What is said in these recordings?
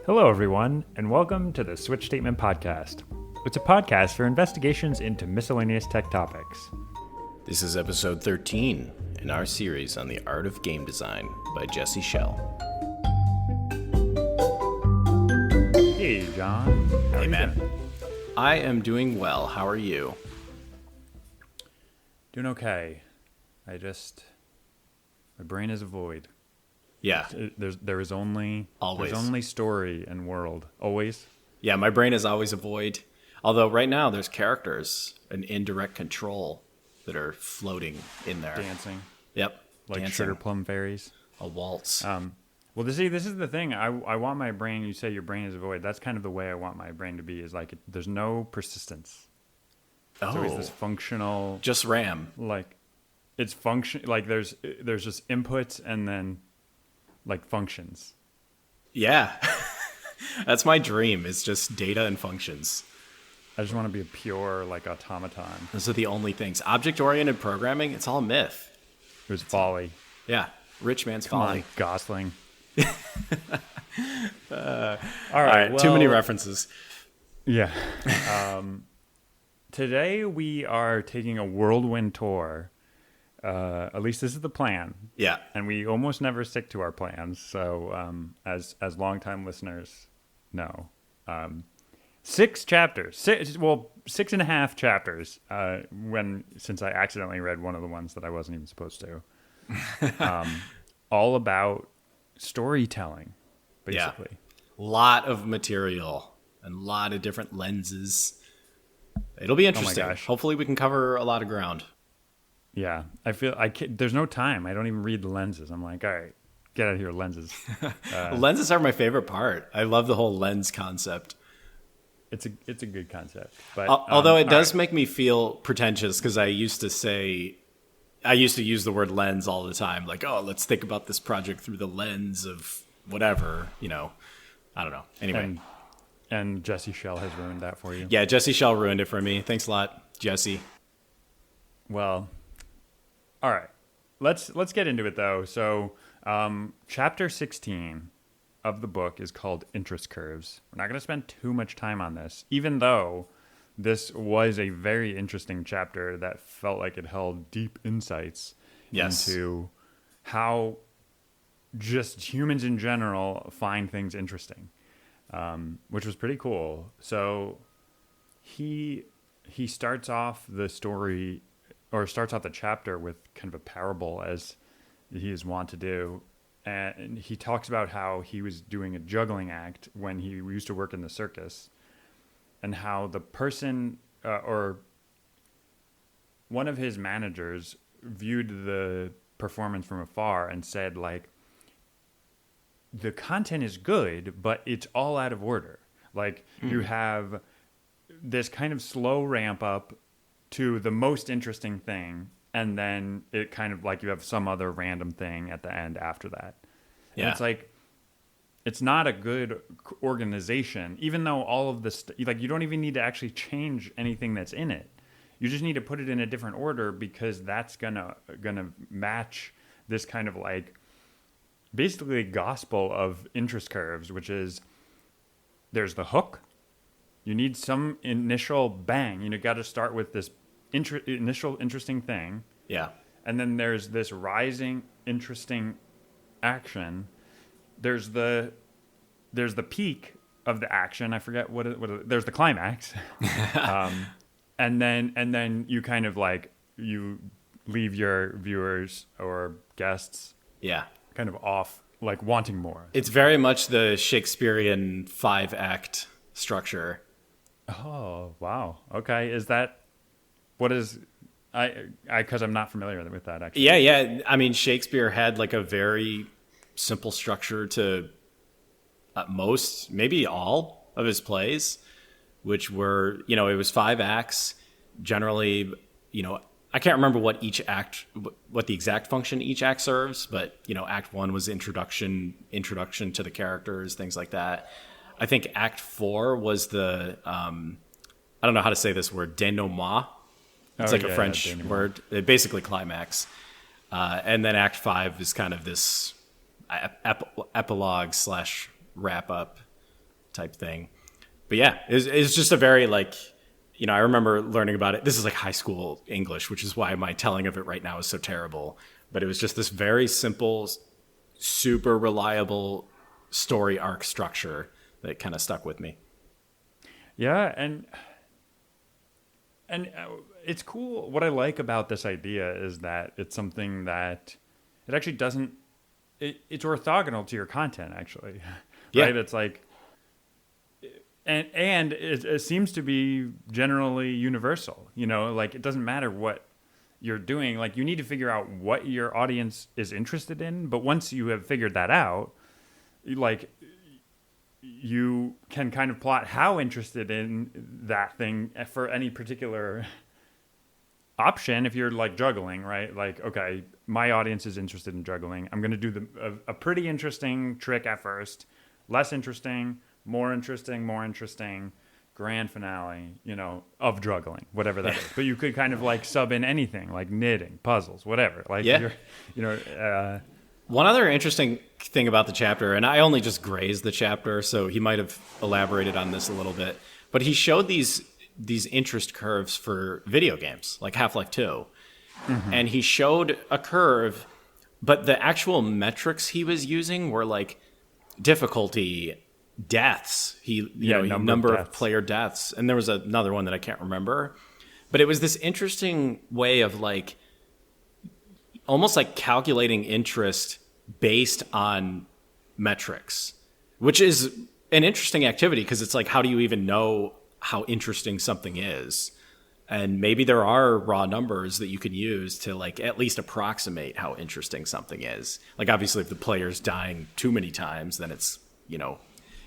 Hello, everyone, and welcome to the Switch Statement Podcast. It's a podcast for investigations into miscellaneous tech topics. This is episode 13 in our series on the art of game design by Jesse Schell. Hey, John. How are you man. doing? I am doing well. How are you? Doing okay. My brain is a void. Yeah. There is only Always. There's only story and world. Always. Yeah, my brain is always a void. Although right now there's characters and indirect control that are floating in there. Dancing. Yep. Like dancing. sugar plum fairies. A waltz. Well, this is the thing. I want my brain. You say your brain is a void. That's kind of the way I want my brain to be. Is like there's no persistence. It's always this functional. Just RAM. Like, it's function. Like there's just inputs and then like functions. Yeah. That's my dream. It's just data and functions. I just want to be a pure like automaton. Those are the only things. Object-oriented programming, it's all myth. It was folly. Yeah. Rich man's Come folly. on, Gosling. All right. well, too many references. Yeah. Today we are taking a whirlwind tour. At least this is the plan. Yeah. And we almost never stick to our plans. So as longtime listeners know, 6 chapters, 6.5 chapters. Since I accidentally read one of the ones that I wasn't even supposed to. All about storytelling, basically. Yeah. Lot of material and a lot of different lenses. It'll be interesting. Oh my gosh. Hopefully we can cover a lot of ground. Yeah, I feel there's no time. I don't even read the lenses. I'm like, all right, get out of here, lenses. Lenses are my favorite part. I love the whole lens concept. It's a good concept, but Although it does make me feel pretentious because I used to use the word lens all the time. Like, oh, let's think about this project through the lens of whatever, I don't know. Anyway. And Jesse Schell has ruined that for you. Yeah, Jesse Schell ruined it for me. Thanks a lot, Jesse. Well, all right. Let's get into it though. So, chapter 16 of the book is called Interest Curves. We're not going to spend too much time on this, even though this was a very interesting chapter that felt like it held deep insights into how just humans in general find things interesting, which was pretty cool. So he starts off the story, or starts off the chapter with kind of a parable, as he is wont to do. And he talks about how he was doing a juggling act when he used to work in the circus, and how the person or one of his managers viewed the performance from afar and said, like, the content is good, but it's all out of order. Like, you have this kind of slow ramp up to the most interesting thing, and then it kind of like you have some other random thing at the end after that. Yeah. And it's like, it's not a good organization, even though all of this, like, you don't even need to actually change anything that's in it. You just need to put it in a different order, because that's gonna match this kind of like basically gospel of interest curves, which is there's the hook. You need some initial bang. You got to start with this initial interesting thing. Yeah. And then there's this rising interesting action. There's the peak of the action. I forget what there's the climax. And then you kind of like, you leave your viewers or guests kind of off, like wanting more. It's very much the Shakespearean 5-act structure. Oh, wow. Okay. Because I'm not familiar with that, actually. Yeah. I mean, Shakespeare had like a very simple structure to most, maybe all of his plays, which were, it was 5 acts. Generally, I can't remember what the exact function each act serves, but, Act 1 was introduction to the characters, things like that. I think Act 4 was the, I don't know how to say this word, denouement. It's a French word. Basically climax. And then Act 5 is kind of this epilogue / wrap up type thing. But yeah, it's just a very like, I remember learning about it. This is like high school English, which is why my telling of it right now is so terrible. But it was just this very simple, super reliable story arc structure that kind of stuck with me. Yeah, and it's cool. What I like about this idea is that it's something that it actually doesn't. It's orthogonal to your content, actually. Yeah. Right? It's like, and it seems to be generally universal. Like it doesn't matter what you're doing. Like you need to figure out what your audience is interested in. But once you have figured that out, like you can kind of plot how interested in that thing for any particular option. If you're like juggling, right? Like, okay, my audience is interested in juggling. I'm going to do a pretty interesting trick at first, less interesting, more interesting, grand finale, of juggling, whatever that is. But you could kind of like sub in anything like knitting, puzzles, whatever. Like, One other interesting thing about the chapter, and I only just grazed the chapter, so he might have elaborated on this a little bit, but he showed these interest curves for video games, like Half-Life 2. Mm-hmm. And he showed a curve, but the actual metrics he was using were like difficulty, deaths, number of player deaths, and there was another one that I can't remember. But it was this interesting way of like almost like calculating interest based on metrics, which is an interesting activity because it's like, how do you even know how interesting something is? And maybe there are raw numbers that you can use to like at least approximate how interesting something is. Like obviously if the player's dying too many times, then it's,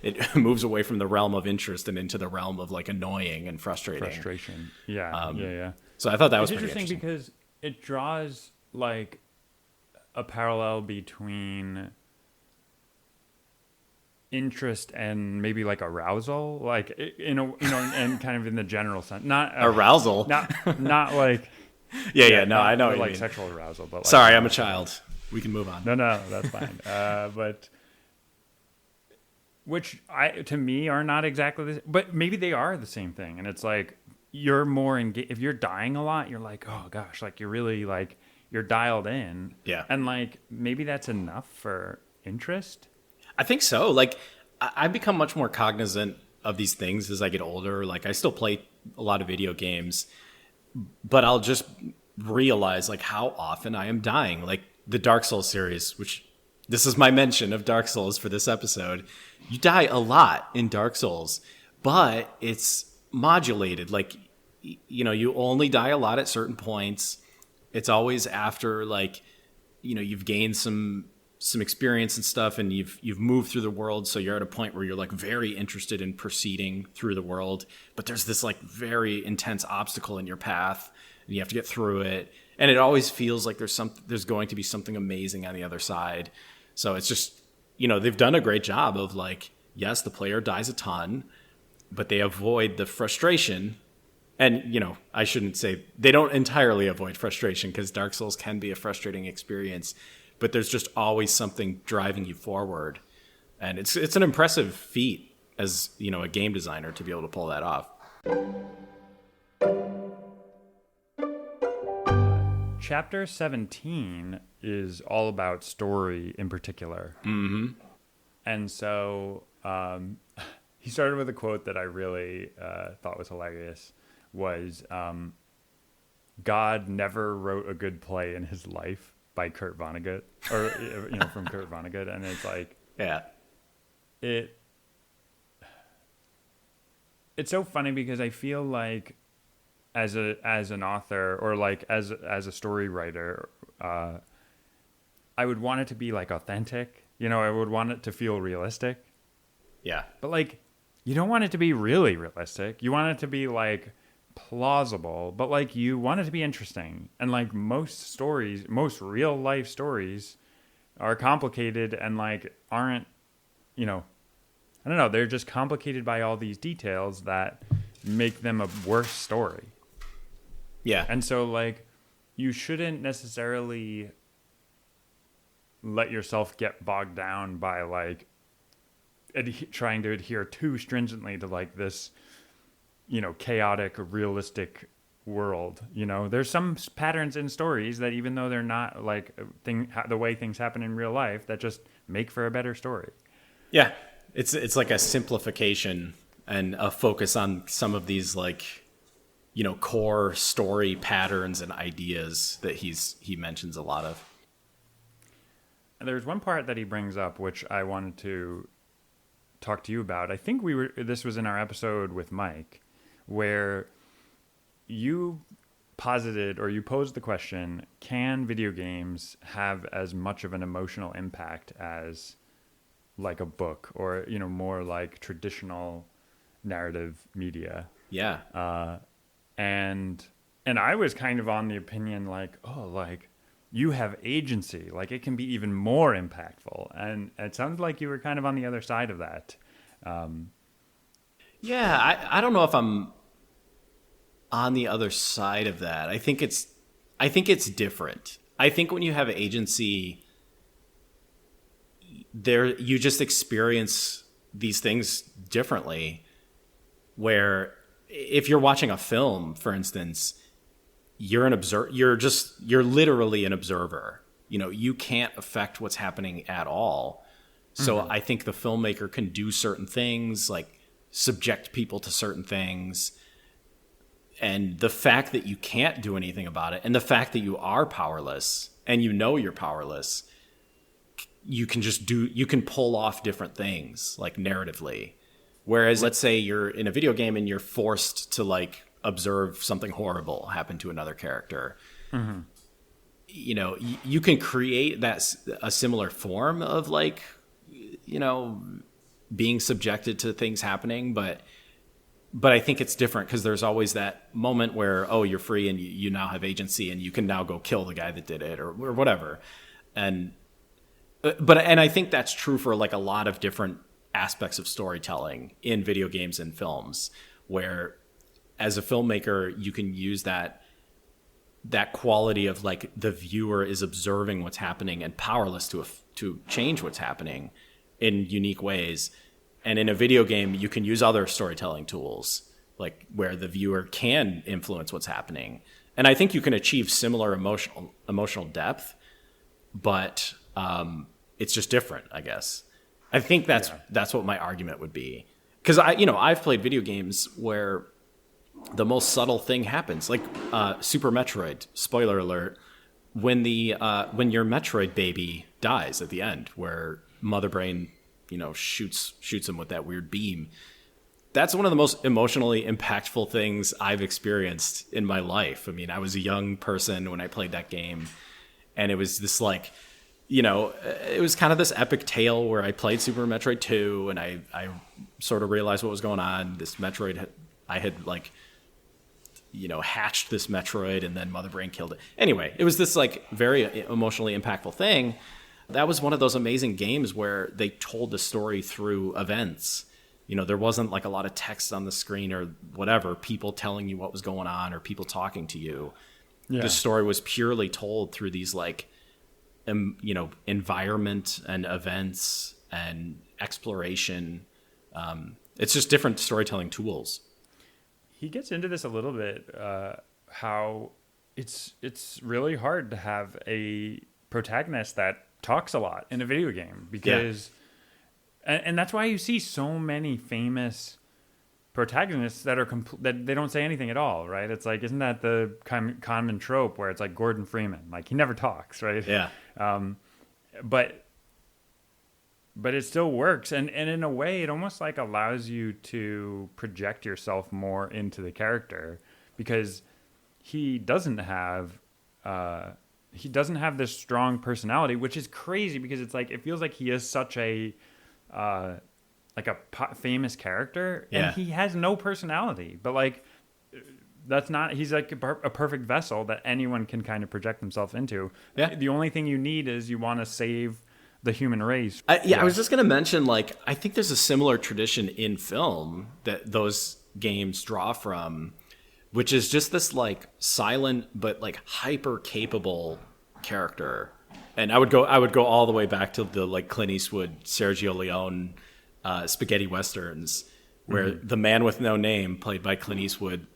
it moves away from the realm of interest and into the realm of like annoying and frustrating. Frustration. Yeah. So I thought that was pretty interesting because it draws like a parallel between interest and maybe like arousal, like and kind of in the general sense, not arousal, not like no, I know like you mean. Sexual arousal, but like, sorry, I'm a child. We can move on. No, that's fine. But which to me are not exactly the, but maybe they are the same thing, and it's like you're more engaged. If you're dying a lot, you're like, oh gosh, like you're really like you're dialed in, and like maybe that's enough for interest. I think so. Like, I've become much more cognizant of these things as I get older. Like, I still play a lot of video games, but I'll just realize, like, how often I am dying. Like, the Dark Souls series, which this is my mention of Dark Souls for this episode. You die a lot in Dark Souls, but it's modulated. Like, you only die a lot at certain points. It's always after, like, you've gained some experience and stuff, and you've moved through the world, so you're at a point where you're like very interested in proceeding through the world, but there's this like very intense obstacle in your path and you have to get through it, and it always feels like there's going to be something amazing on the other side. So it's just, they've done a great job of like, yes, the player dies a ton, but they avoid the frustration. And, I shouldn't say they don't entirely avoid frustration, because Dark Souls can be a frustrating experience, but there's just always something driving you forward. And it's an impressive feat as, a game designer to be able to pull that off. Chapter 17 is all about story in particular. Mm-hmm. And so he started with a quote that I really thought was hilarious, was God never wrote a good play in his life, by Kurt Vonnegut, or from Kurt Vonnegut. And it's like, it's so funny because I feel like as an author, or like as a story writer, I would want it to be like authentic. I would want it to feel realistic. Yeah. But like, you don't want it to be really realistic. You want it to be like plausible, but like you want it to be interesting. And like most real life stories are complicated and like aren't, I don't know, they're just complicated by all these details that make them a worse story. Yeah. And so like you shouldn't necessarily let yourself get bogged down by like trying to adhere too stringently to like this, chaotic, realistic world. There's some patterns in stories that, even though they're not like the way things happen in real life, that just make for a better story. Yeah, it's like a simplification and a focus on some of these like, core story patterns and ideas that he mentions a lot of. There's one part that he brings up which I wanted to talk to you about. I think this was in our episode with Mike, where you posited, or you posed the question, can video games have as much of an emotional impact as like a book, or more like traditional narrative media? Yeah. And I was kind of on the opinion like, oh, like you have agency, like it can be even more impactful. And it sounds like you were kind of on the other side of that. Yeah, I don't know if I'm on the other side of that. I think it's different. I think when you have agency, you just experience these things differently. Where if you're watching a film, for instance, you're you're literally an observer. You can't affect what's happening at all. So I think the filmmaker can do certain things, like subject people to certain things. And the fact that you can't do anything about it, and the fact that you are powerless, and you're powerless, you can pull off different things, like narratively. Whereas let's say you're in a video game and you're forced to like observe something horrible happen to another character. Mm-hmm. You can create a similar form of like, being subjected to things happening, but I think it's different because there's always that moment where, oh, you're free and you now have agency and you can now go kill the guy that did it or whatever. And I think that's true for like a lot of different aspects of storytelling in video games and films, where as a filmmaker, you can use that quality of like the viewer is observing what's happening and powerless to change what's happening in unique ways. And in a video game, you can use other storytelling tools, like where the viewer can influence what's happening. And I think you can achieve similar emotional depth, but it's just different, I guess. I think that's what my argument would be. Because I've played video games where the most subtle thing happens, like Super Metroid. Spoiler alert: when your Metroid baby dies at the end, where Mother Brain, shoots him with that weird beam. That's one of the most emotionally impactful things I've experienced in my life. I mean, I was a young person when I played that game, and it was this like, it was kind of this epic tale where I played Super Metroid 2, and I sort of realized what was going on. This Metroid, I had like, hatched this Metroid, and then Mother Brain killed it. Anyway, it was this like very emotionally impactful thing. That was one of those amazing games where they told the story through events. There wasn't like a lot of text on the screen or whatever, people telling you what was going on or people talking to you. Yeah. The story was purely told through these like, environment and events and exploration. It's just different storytelling tools. He gets into this a little bit, how it's really hard to have a protagonist that talks a lot in a video game, because and that's why you see so many famous protagonists that are that they don't say anything at all, right? It's like, isn't that the common trope where it's like Gordon Freeman, like he never talks, right? Yeah. But it still works, and in a way it almost like allows you to project yourself more into the character, because he doesn't have this strong personality, which is crazy, because it's like it feels like he is such a famous character, and he has no personality. But like that's not, he's like a perfect vessel that anyone can kind of project themselves into. Yeah. The only thing you need is you want to save the human race. I was just going to mention, like, I think there's a similar tradition in film that those games draw from, which is just this like silent but like hyper capable character. And I would go all the way back to the like Clint Eastwood, Sergio Leone spaghetti westerns, where the man with no name, played by Clint Eastwood,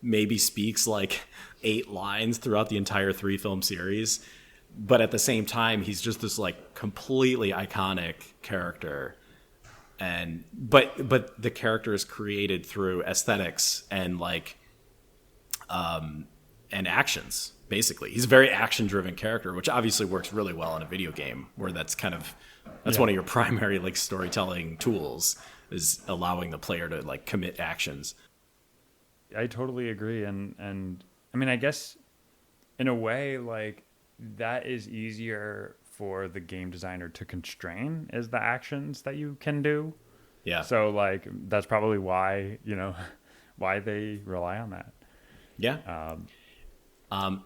maybe speaks like 8 lines throughout the entire 3-film series, but at the same time he's just this like completely iconic character. And but the character is created through aesthetics and like and actions. Basically, he's a very action driven character, which obviously works really well in a video game where that's one of your primary like storytelling tools, is allowing the player to like commit actions. I totally agree, and I mean, I guess in a way, like that is easier for the game designer to constrain, is the actions that you can do. Yeah. So like that's probably why why they rely on that. Yeah.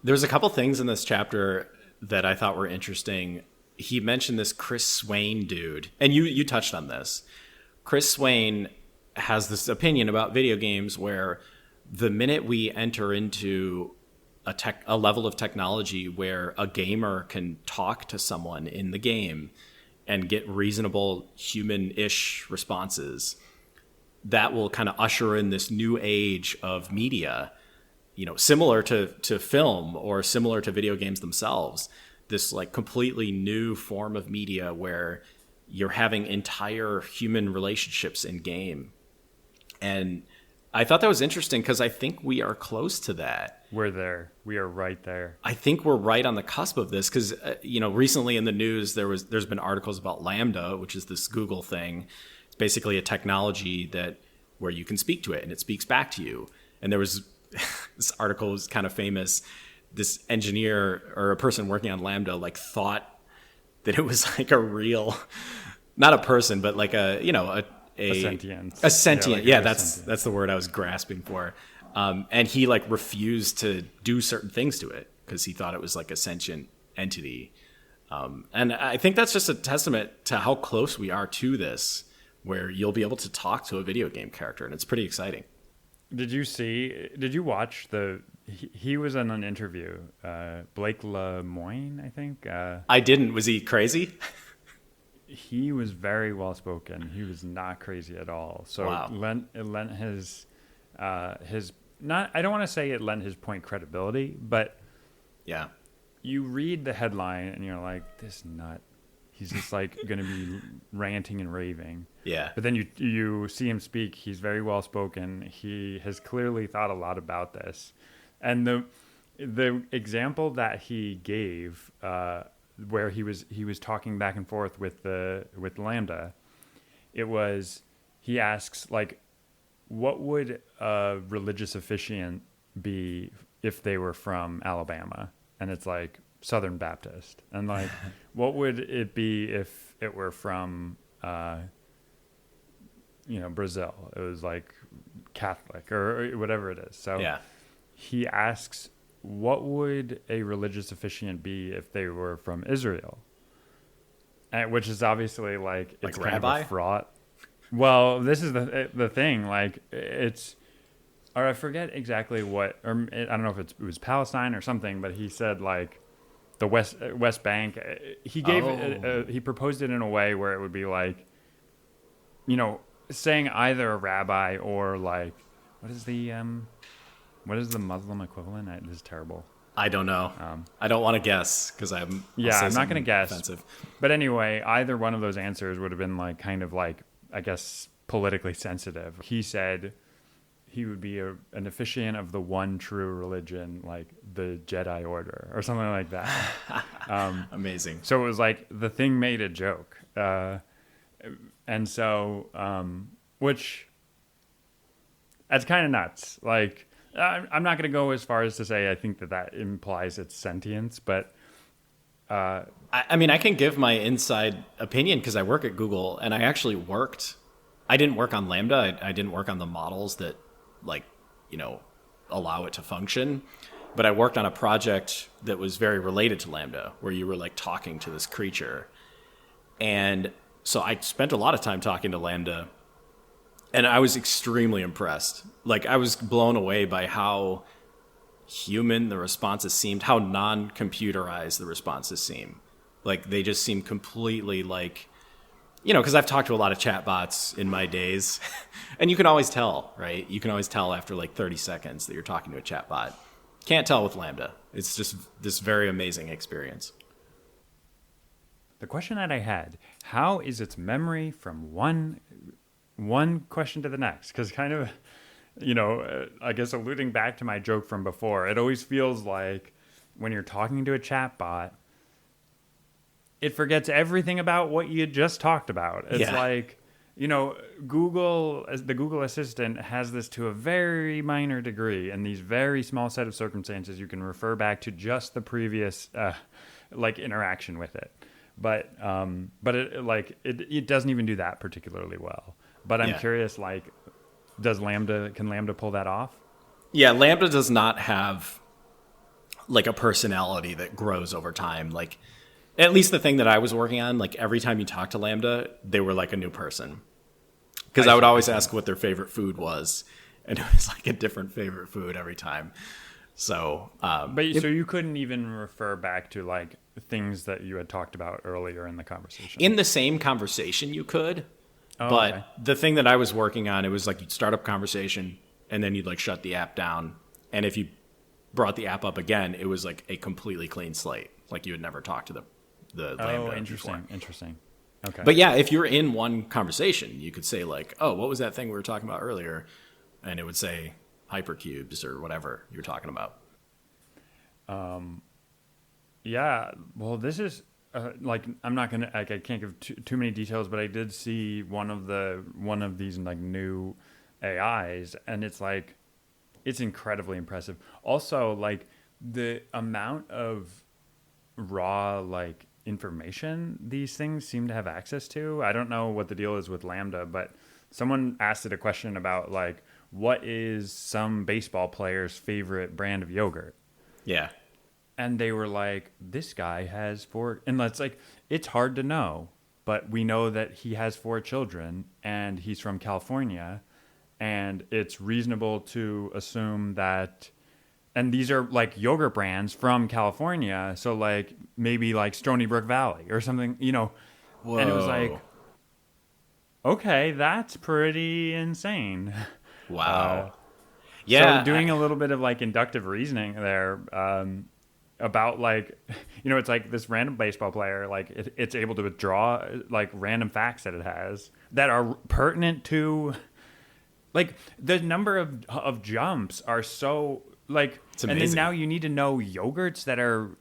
There's a couple things in this chapter that I thought were interesting. He mentioned this Chris Swain dude, and you touched on this. Chris Swain has this opinion about video games where the minute we enter into a level of technology where a gamer can talk to someone in the game and get reasonable human-ish responses, that will kind of usher in this new age of media, similar to film or similar to video games themselves, this like completely new form of media where you're having entire human relationships in game. And I thought that was interesting because I think we are close to that. We're there. We are right there. I think we're right on the cusp of this because, recently in the news, there's been articles about LaMDA, which is this Google thing. It's basically a technology where you can speak to it and it speaks back to you. And there was this article was kind of famous. This engineer or a person working on LaMDA like thought that it was like a real, not a person, but like a sentient. A sentient. Yeah, that's the word I was grasping for. And he like refused to do certain things to it because he thought it was like a sentient entity. And I think that's just a testament to how close we are to this, where you'll be able to talk to a video game character, and it's pretty exciting. Did you watch he was in an interview, Blake Lemoine, I think. I didn't. Was he crazy? He was very well spoken. He was not crazy at all. So wow. It lent his not. I don't want to say it lent his point credibility, but yeah, you read the headline and you're like, this nut. He's just like going to be ranting and raving. Yeah. But then you see him speak. He's very well spoken. He has clearly thought a lot about this, and the example that he gave. Where he was talking back and forth with LaMDA, he asks like, what would a religious officiant be if they were from Alabama? And it's like Southern Baptist. And like, what would it be if it were from Brazil? It was like Catholic or whatever it is. So yeah. He asks, what would a religious officiant be if they were from Israel? Which is obviously like it's kind rabbi? of a fraught. Well, this is the thing. Like or I forget exactly what, or I don't know if it was Palestine or something, but he said like the West Bank. He gave he proposed it in a way where it would be like, saying either a rabbi or like what is the Muslim equivalent? This is terrible. I don't know. I don't want to guess because I'm not going to guess. Offensive. But anyway, either one of those answers would have been like kind of like, I guess, politically sensitive. He said he would be an officiant of the one true religion, like the Jedi Order or something like that. Amazing. So it was like the thing made a joke. And so, which that's kind of nuts. Like, I'm not going to go as far as to say I think that implies it's sentience, but I mean, I can give my inside opinion because I work at Google, and I actually I didn't work on LaMDA. I didn't work on the models that allow it to function, but I worked on a project that was very related to LaMDA, where you were like talking to this creature. And so I spent a lot of time talking to LaMDA. And I was extremely impressed. Like, I was blown away by how human the responses seemed, how non-computerized the responses seem. Like, they just seem completely, like, because I've talked to a lot of chatbots in my days, and you can always tell, right? You can always tell after like 30 seconds that you're talking to a chatbot. Can't tell with LaMDA. It's just this very amazing experience. The question that I had, how is its memory from one question to the next? Because kind of, I guess alluding back to my joke from before, it always feels like when you're talking to a chatbot, it forgets everything about what you just talked about. It's like, Google, as the Google Assistant, has this to a very minor degree. In these very small set of circumstances, you can refer back to just the previous interaction with it. But it doesn't even do that particularly well. But I'm curious, can LaMDA pull that off? Yeah, LaMDA does not have like a personality that grows over time. Like, at least the thing that I was working on, like every time you talk to LaMDA, they were like a new person. Because I would always ask what their favorite food was, and it was like a different favorite food every time. So, so you couldn't even refer back to like things that you had talked about earlier in the conversation. In the same conversation, you could. But okay. The thing that I was working on, it was like you'd start up conversation, and then you'd like shut the app down. And if you brought the app up again, it was like a completely clean slate. Like you had never talked to the LaMDA interesting, before. Interesting. Okay. But yeah, if you're in one conversation, you could say like, "Oh, what was that thing we were talking about earlier?" And it would say hypercubes or whatever you were talking about. Yeah. Well, this is I'm not gonna I can't give too many details, but I did see one of these like new AIs, and it's incredibly impressive. Also, like the amount of raw like information these things seem to have access to. I don't know what the deal is with LaMDA, but someone asked it a question about like, what is some baseball player's favorite brand of yogurt? Yeah. And they were like, this guy has 4, and it's hard to know, but we know that he has 4 children and he's from California, and it's reasonable to assume that, and these are like yogurt brands from California, so like maybe like Stony Brook Valley or something, Whoa. And it was like, okay, that's pretty insane. Wow. Yeah. So doing a little bit of like inductive reasoning there, about like, it's like this random baseball player, like it's able to draw like random facts that it has that are pertinent to like the number of jumps are so like, and then now you need to know yogurts that are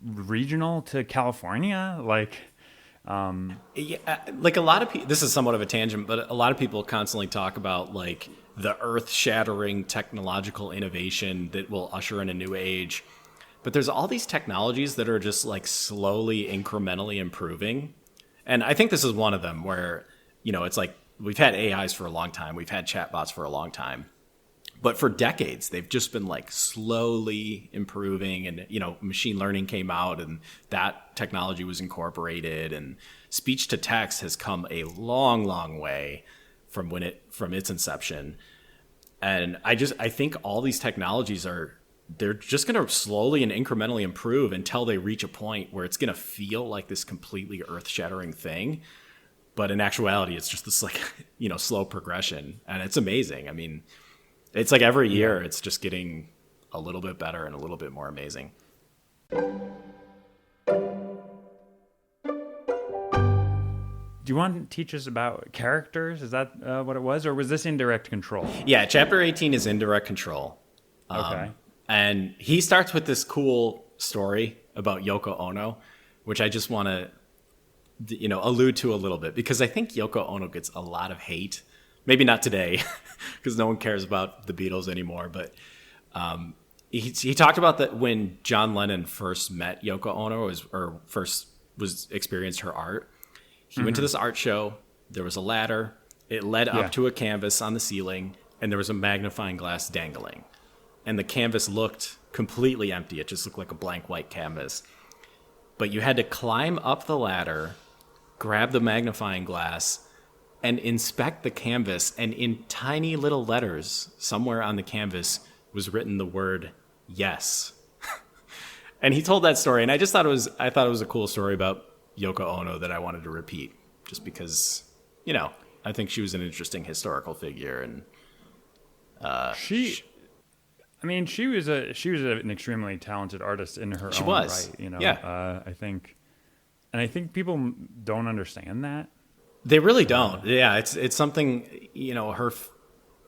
regional to California. Like, like a lot of people, this is somewhat of a tangent, but a lot of people constantly talk about like the earth-shattering technological innovation that will usher in a new age. But there's all these technologies that are just like slowly, incrementally improving. And I think this is one of them where, it's like we've had AIs for a long time. We've had chatbots for a long time. But for decades, they've just been like slowly improving. And, machine learning came out and that technology was incorporated. And speech to text has come a long, long way from its inception. And I think all these technologies they're just going to slowly and incrementally improve until they reach a point where it's going to feel like this completely earth-shattering thing. But in actuality, it's just this like, slow progression. And it's amazing. I mean, it's like every year it's just getting a little bit better and a little bit more amazing. Do you want to teach us about characters? Is that what it was? Or was this indirect control? Yeah, chapter 18 is indirect control. Okay. And he starts with this cool story about Yoko Ono, which I just want to, allude to a little bit, because I think Yoko Ono gets a lot of hate. Maybe not today, because no one cares about the Beatles anymore. But he talked about that when John Lennon first met Yoko Ono, first experienced her art. He went to this art show. There was a ladder. It led up to a canvas on the ceiling, and there was a magnifying glass dangling. And the canvas looked completely empty. It just looked like a blank white canvas. But you had to climb up the ladder, grab the magnifying glass, and inspect the canvas. And in tiny little letters, somewhere on the canvas was written the word yes. And he told that story, and I thought it was a cool story about Yoko Ono that I wanted to repeat, just because, I think she was an interesting historical figure. And she was an extremely talented artist in her own was. right. Yeah. I think people don't understand that. They really don't. Yeah, it's something,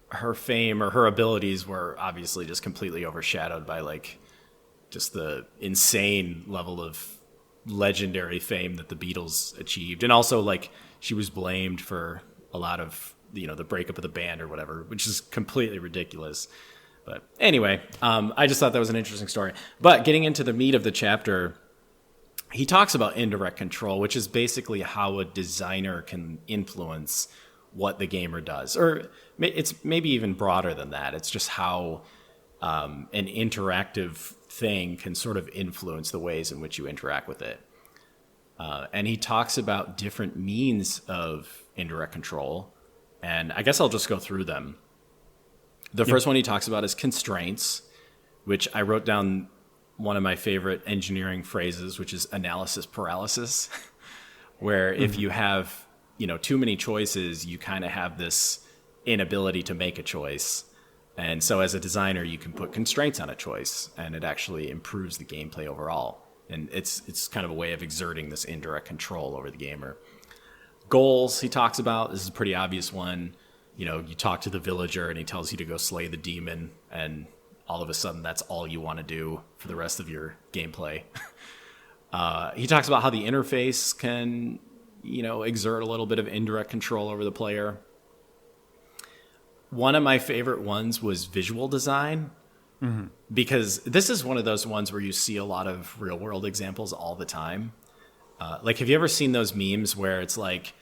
her fame or her abilities were obviously just completely overshadowed by like just the insane level of legendary fame that the Beatles achieved. And also like she was blamed for a lot of, the breakup of the band or whatever, which is completely ridiculous. But anyway, I just thought that was an interesting story. But getting into the meat of the chapter, he talks about indirect control, which is basically how a designer can influence what the gamer does. Or it's maybe even broader than that. It's just how an interactive thing can sort of influence the ways in which you interact with it. And he talks about different means of indirect control. And I guess I'll just go through them. The first one he talks about is constraints, which I wrote down one of my favorite engineering phrases, which is analysis paralysis, where if you have, too many choices, you kind of have this inability to make a choice. And so as a designer, you can put constraints on a choice, and it actually improves the gameplay overall. And it's kind of a way of exerting this indirect control over the gamer. Goals he talks about, this is a pretty obvious one. You talk to the villager and he tells you to go slay the demon, and all of a sudden that's all you want to do for the rest of your gameplay. He talks about how the interface can, exert a little bit of indirect control over the player. One of my favorite ones was visual design, because this is one of those ones where you see a lot of real world examples all the time. Like, have you ever seen those memes where it's like,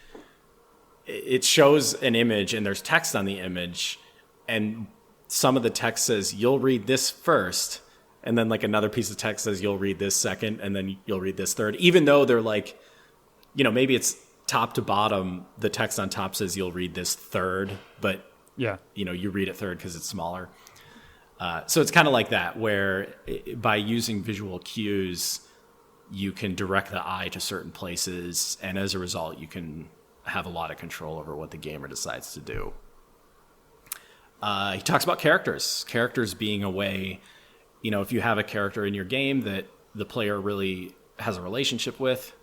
it shows an image and there's text on the image, and some of the text says, you'll read this first, and then like another piece of text says, you'll read this second, and then you'll read this third, even though they're like, maybe it's top to bottom, the text on top says you'll read this third, but yeah, you read it third because it's smaller. So it's kind of like that, where by using visual cues, you can direct the eye to certain places, and as a result, you can have a lot of control over what the gamer decides to do. He talks about characters being a way, if you have a character in your game that the player really has a relationship with,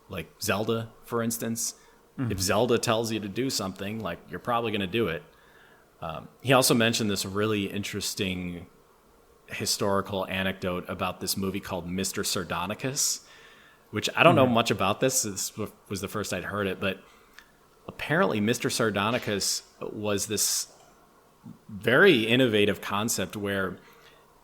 like Zelda, for instance. If Zelda tells you to do something, like, you're probably going to do it. He also mentioned this really interesting historical anecdote about this movie called Mr. Sardonicus, which I don't know much about this. This was the first I'd heard it, but apparently Mr. Sardonicus was this very innovative concept where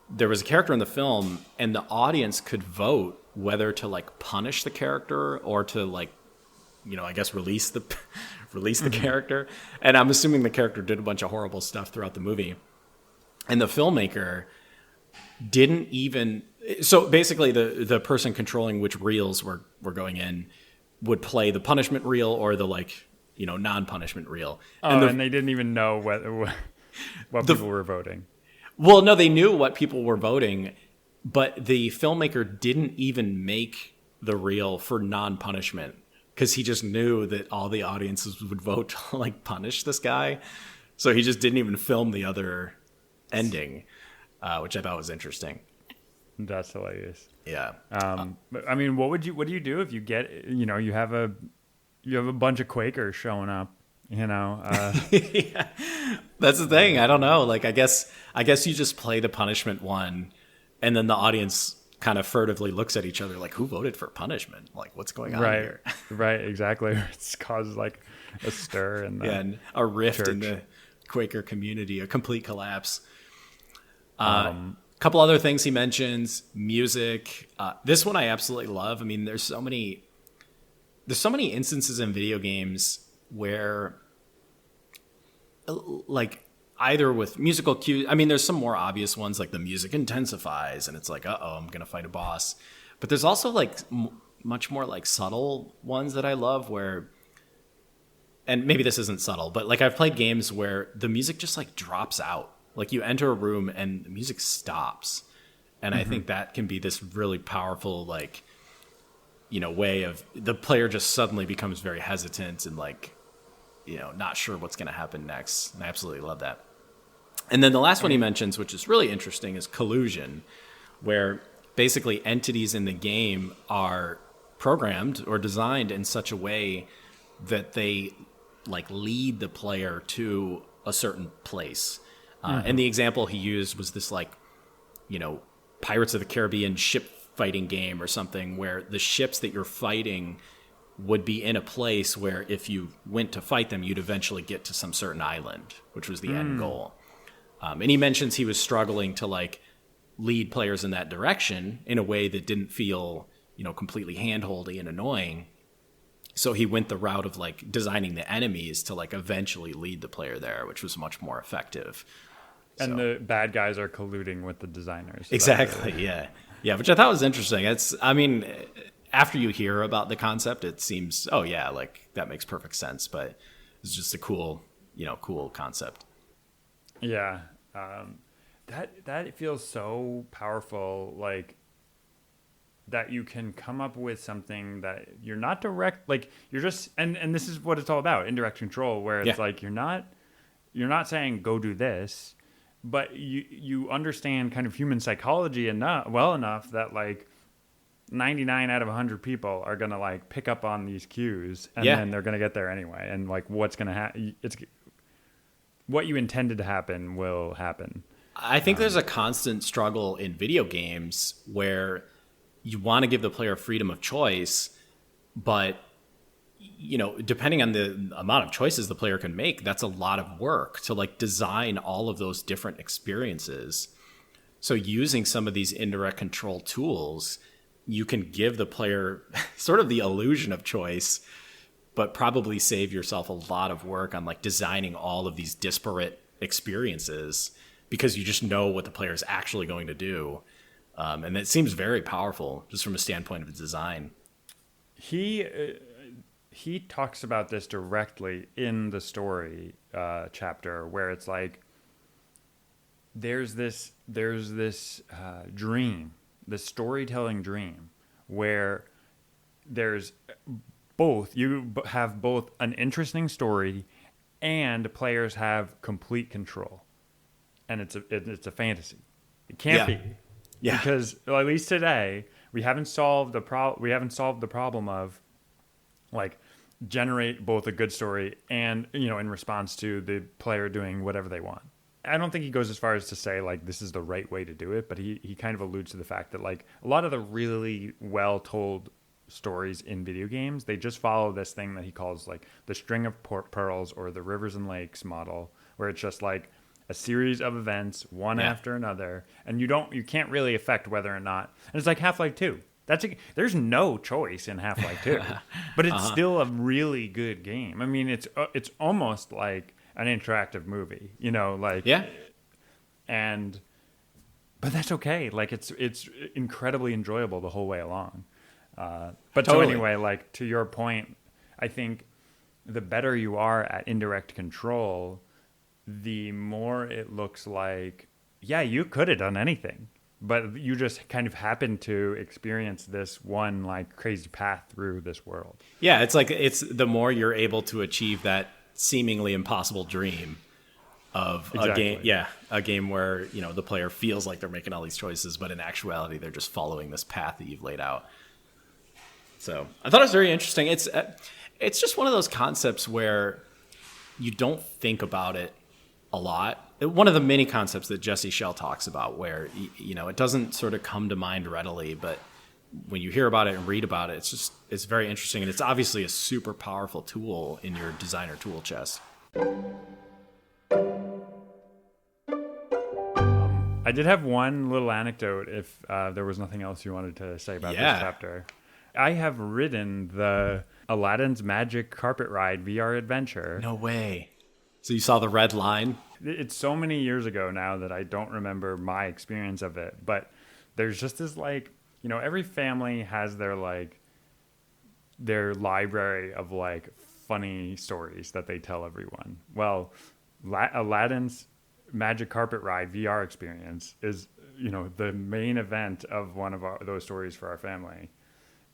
there was a character in the film and the audience could vote whether to like punish the character or to like, I guess release the character. And I'm assuming the character did a bunch of horrible stuff throughout the movie. And the filmmaker didn't even, so basically the person controlling which reels were going in would play the punishment reel or the non-punishment reel. And they didn't even know what people were voting. Well, no, they knew what people were voting, but the filmmaker didn't even make the reel for non-punishment because he just knew that all the audiences would vote to like punish this guy. So he just didn't even film the other ending, which I thought was interesting. That's hilarious. Yeah. But, I mean, what do you do if you get, you have a bunch of Quakers showing up, Yeah. That's the thing. I don't know. Like, I guess you just play the punishment one, and then the audience kind of furtively looks at each other like, who voted for punishment? Like, what's going on here? Right, exactly. It causes like a stir and a rift church. in the Quaker community, a complete collapse. Couple other things he mentions: music. This one I absolutely love. I mean, there's so many instances in video games where, like, either with musical cues, I mean, there's some more obvious ones, like the music intensifies and it's like, I'm going to fight a boss. But there's also like much more like subtle ones that I love where, and maybe this isn't subtle, but like I've played games where the music just like drops out. Like you enter a room and the music stops. And I think that can be this really powerful, like, way of the player just suddenly becomes very hesitant and like, not sure what's going to happen next. And I absolutely love that. And then the last one he mentions, which is really interesting, is collusion, where basically entities in the game are programmed or designed in such a way that they like lead the player to a certain place. And the example he used was this like, Pirates of the Caribbean ship fighting game or something, where the ships that you're fighting would be in a place where if you went to fight them, you'd eventually get to some certain island, which was the end goal. And he mentions he was struggling to like lead players in that direction in a way that didn't feel, completely handholdy and annoying. So he went the route of like designing the enemies to like eventually lead the player there, which was much more effective. And the bad guys are colluding with the designers. Exactly. Yeah. Yeah. Which I thought was interesting. After you hear about the concept, it seems, oh yeah, like that makes perfect sense, but it's just a cool concept. Yeah. That feels so powerful. Like that you can come up with something that you're not direct, like you're just, and this is what it's all about, indirect control, where it's like, you're not saying go do this, but you understand kind of human psychology well enough that like 99 out of 100 people are going to like pick up on these cues and then they're going to get there anyway. And like what's going to happen, it's what you intended to happen will happen. I think there's a constant struggle in video games where you want to give the player freedom of choice, but depending on the amount of choices the player can make, that's a lot of work to like design all of those different experiences. So using some of these indirect control tools, you can give the player sort of the illusion of choice, but probably save yourself a lot of work on like designing all of these disparate experiences because you just know what the player is actually going to do. And it seems very powerful just from a standpoint of design. He talks about this directly in the story chapter, where it's like there's this dream, this storytelling dream, where there's you have both an interesting story and players have complete control, and it's a fantasy. It can't be. Yeah. Because at least today we haven't solved the problem of like generate both a good story and in response to the player doing whatever they want. I don't think he goes as far as to say like this is the right way to do it, but he kind of alludes to the fact that like a lot of the really well told stories in video games, they just follow this thing that he calls like the string of pearls or the rivers and lakes model, where it's just like a series of events, one after another, and you can't really affect whether or not. And it's like Half-Life 2. There's no choice in Half-Life 2, but it's still a really good game. I mean, it's almost like an interactive movie, but that's okay. Like it's incredibly enjoyable the whole way along. But totally. So anyway, like to your point, I think the better you are at indirect control, the more it looks like, you could have done anything, but you just kind of happened to experience this one like crazy path through this world. Yeah, it's the more you're able to achieve that seemingly impossible dream of a game. Yeah, a game where the player feels like they're making all these choices, but in actuality they're just following this path that you've laid out. So I thought it was very interesting. It's just one of those concepts where you don't think about it a lot. One of the many concepts that Jesse Schell talks about, where it doesn't sort of come to mind readily, but when you hear about it and read about it, it's very interesting, and it's obviously a super powerful tool in your designer tool chest. I did have one little anecdote if there was nothing else you wanted to say about this chapter. I have ridden the Aladdin's Magic Carpet Ride VR adventure. No way. So you saw the red line? It's so many years ago now that I don't remember my experience of it. But there's just this like, every family has their library of like funny stories that they tell everyone. Well, Aladdin's Magic Carpet Ride VR experience is, the main event of one of those stories for our family.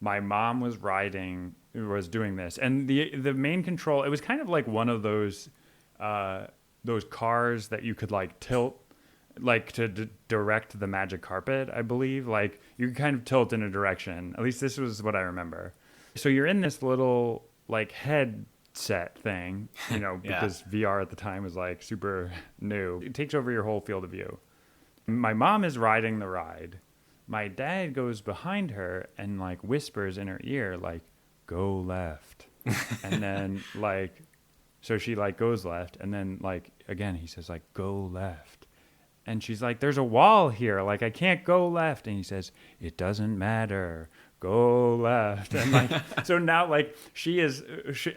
my mom was doing this, and the main control, it was kind of like one of those cars that you could like tilt, like to direct the magic carpet, I believe. Like you could kind of tilt in a direction. At least this was what I remember. So you're in this little like headset thing, you know, because VR at the time was like super new. It takes over your whole field of view. My mom is riding the ride. My dad goes behind her and like whispers in her ear, like, go left. And then like, so she like goes left. And then like, again, he says like, go left. And she's like, there's a wall here. Like, I can't go left. And he says, it doesn't matter. Go left. And like, so now like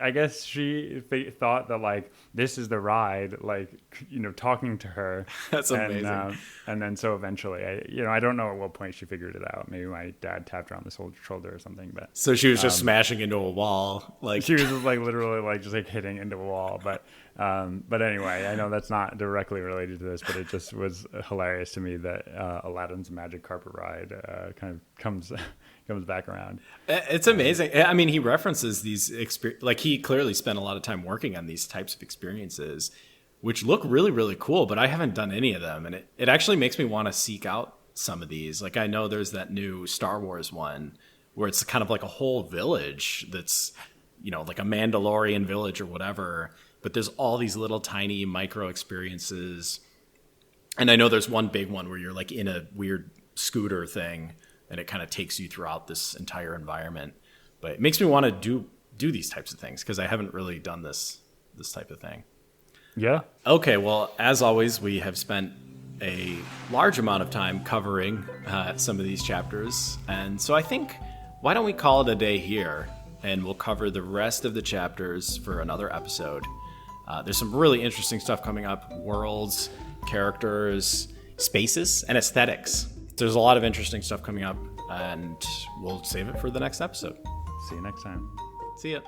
I guess she thought that like, this is the ride, like, you know, talking to her. That's amazing. And then so eventually, I don't know at what point she figured it out. Maybe my dad tapped her on the shoulder or something, but. So she was just smashing into a wall. Like she was just like literally like just like hitting into a wall. But anyway, I know that's not directly related to this, but it just was hilarious to me that Aladdin's Magic Carpet Ride kind of comes back around. It's amazing. I mean, he references these like he clearly spent a lot of time working on these types of experiences, which look really, really cool, but I haven't done any of them. And it actually makes me want to seek out some of these. Like I know there's that new Star Wars one where it's kind of like a whole village that's, you know, like a Mandalorian village or whatever, but there's all these little tiny micro experiences. And I know there's one big one where you're like in a weird scooter thing and it kind of takes you throughout this entire environment. But it makes me want to do these types of things because I haven't really done this type of thing. Yeah. Okay, well, as always, we have spent a large amount of time covering some of these chapters. And so I think, why don't we call it a day here? And we'll cover the rest of the chapters for another episode. There's some really interesting stuff coming up. Worlds, characters, spaces, and aesthetics. There's a lot of interesting stuff coming up, and we'll save it for the next episode. See you next time. See ya.